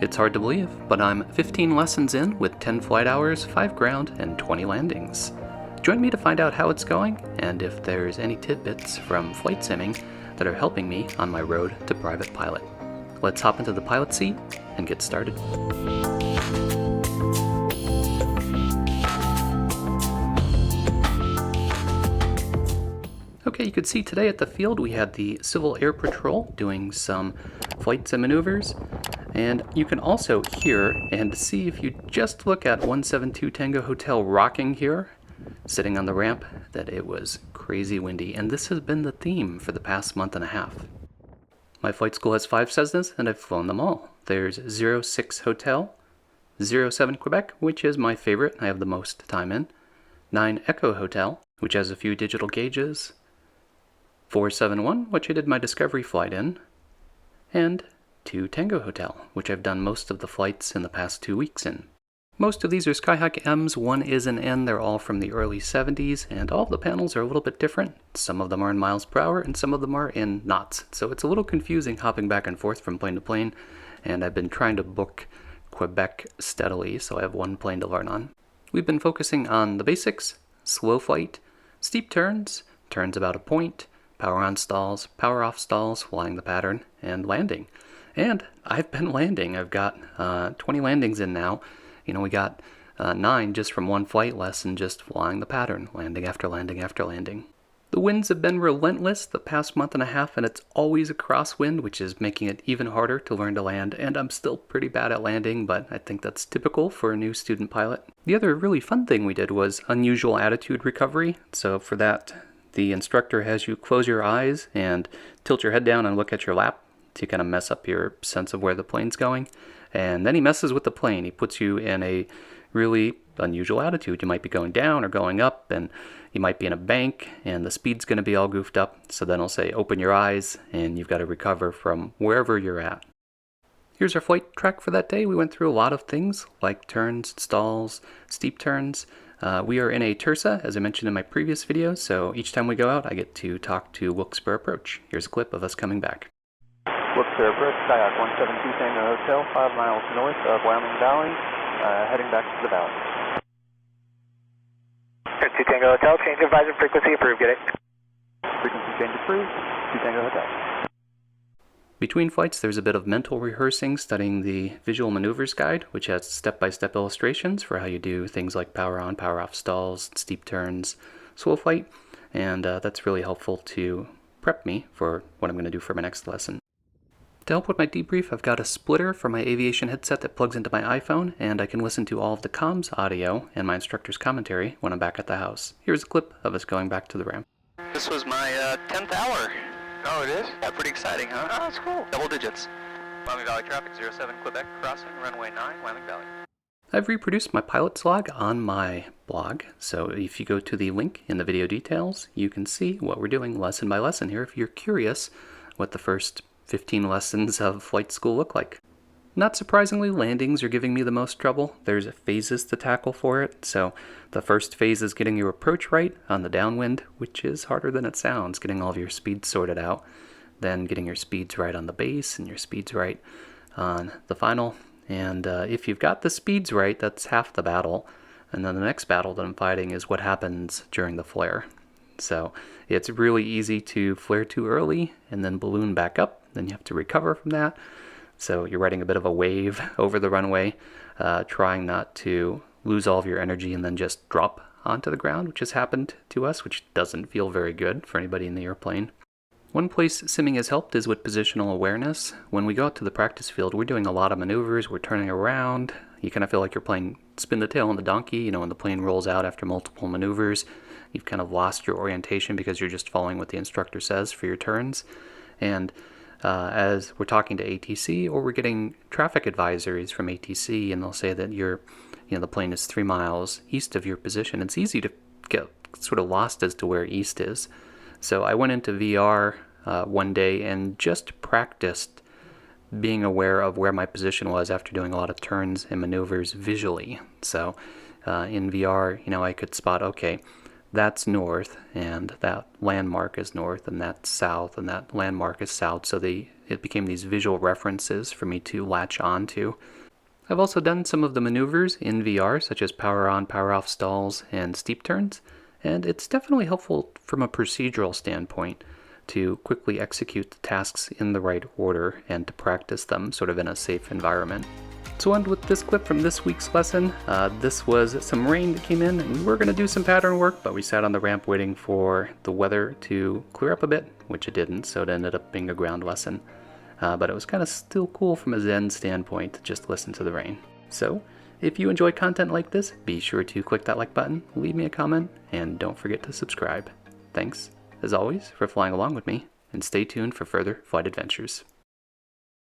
It's hard to believe, but I'm 15 lessons in with 10 flight hours, 5 ground, and 20 landings. Join me to find out how it's going and if there's any tidbits from flight simming that are helping me on my road to private pilot. Let's hop into the pilot seat and get started. Okay, you could see today at the field we had the Civil Air Patrol doing some flights and maneuvers. And you can also hear and see if you just look at 172 Tango Hotel rocking here, sitting on the ramp, that it was crazy windy. And this has been the theme for the past month and a half. My flight school has 5 Cessnas and I've flown them all. There's 06 Hotel, 07 Quebec, which is my favorite, I have the most time in, 9 Echo Hotel, which has a few digital gauges, 471, which I did my discovery flight in, and 2 Tango Hotel, which I've done most of the flights in the past 2 weeks in. Most of these are Skyhawk M's, one is an N, they're all from the early 70s, and all of the panels are a little bit different. Some of them are in miles per hour, and some of them are in knots. So it's a little confusing hopping back and forth from plane to plane, and I've been trying to book Quebec steadily, so I have one plane to learn on. We've been focusing on the basics, slow flight, steep turns, turns about a point, power on stalls, power off stalls, flying the pattern, and landing. And I've been landing. I've got 20 landings in now. You know, we got 9 just from one flight lesson, just flying the pattern, landing after landing after landing. The winds have been relentless the past month and a half, and it's always a crosswind, which is making it even harder to learn to land. And I'm still pretty bad at landing, but I think that's typical for a new student pilot. The other really fun thing we did was unusual attitude recovery. So for that, the instructor has you close your eyes and tilt your head down and look at your lap to kind of mess up your sense of where the plane's going. And then he messes with the plane. He puts you in a really unusual attitude. You might be going down or going up, and you might be in a bank, and the speed's going to be all goofed up. So then he'll say, open your eyes, and you've got to recover from wherever you're at. Here's our flight track for that day. We went through a lot of things, like turns, stalls, steep turns. We are in a Tersa, as I mentioned in my previous video, so each time we go out, I get to talk to Wilkes-Barre Approach. Here's a clip of us coming back. Wilkes-Barre Approach, Skyhawk 172 Tango Hotel, 5 miles north of Wyoming Valley, heading back to the valley. 2 Tango Hotel, change advisor frequency approved, get it. Frequency change approved, 2 Tango Hotel. Between flights, there's a bit of mental rehearsing, studying the Visual Maneuvers Guide, which has step-by-step illustrations for how you do things like power on, power off stalls, steep turns, slow flight, and that's really helpful to prep me for what I'm going to do for my next lesson. To help with my debrief, I've got a splitter for my aviation headset that plugs into my iPhone, and I can listen to all of the comms audio and my instructor's commentary when I'm back at the house. Here's a clip of us going back to the ramp. This was my 10th hour. Oh, it is? Yeah, pretty exciting, huh? Oh, that's cool. Double digits. Wyoming Valley traffic 07 Quebec crossing, runway 9, Wyoming Valley. I've reproduced my pilot's log on my blog, so if you go to the link in the video details, you can see what we're doing lesson by lesson here if you're curious what the first 15 lessons of flight school look like. Not surprisingly, landings are giving me the most trouble. There's phases to tackle for it, so the first phase is getting your approach right on the downwind, which is harder than it sounds, getting all of your speeds sorted out, then getting your speeds right on the base and your speeds right on the final. And if you've got the speeds right, that's half the battle. And then the next battle that I'm fighting is what happens during the flare. So it's really easy to flare too early and then balloon back up. Then you have to recover from that. So you're riding a bit of a wave over the runway, trying not to lose all of your energy and then just drop onto the ground, which has happened to us, which doesn't feel very good for anybody in the airplane. One place simming has helped is with positional awareness. When we go out to the practice field, we're doing a lot of maneuvers, we're turning around. You kind of feel like you're playing spin the tail on the donkey, you know, when the plane rolls out after multiple maneuvers. You've kind of lost your orientation because you're just following what the instructor says for your turns. And as we're talking to ATC, or we're getting traffic advisories from ATC, and they'll say that the plane is 3 miles east of your position. It's easy to get sort of lost as to where east is. So I went into VR one day and just practiced being aware of where my position was after doing a lot of turns and maneuvers visually. So in VR, I could spot, okay, that's north, and that landmark is north, and that's south, and that landmark is south. So the it became these visual references for me to latch on to. I've also done some of the maneuvers in VR, such as power on, power off stalls, and steep turns, and it's definitely helpful from a procedural standpoint to quickly execute the tasks in the right order and to practice them sort of in a safe environment. So I'll end with this clip from this week's lesson. This was some rain that came in, and we were going to do some pattern work, but we sat on the ramp waiting for the weather to clear up a bit, which it didn't, so it ended up being a ground lesson. But it was kind of still cool from a Zen standpoint to just listen to the rain. So if you enjoy content like this, be sure to click that like button, leave me a comment, and don't forget to subscribe. Thanks, as always, for flying along with me, and stay tuned for further flight adventures.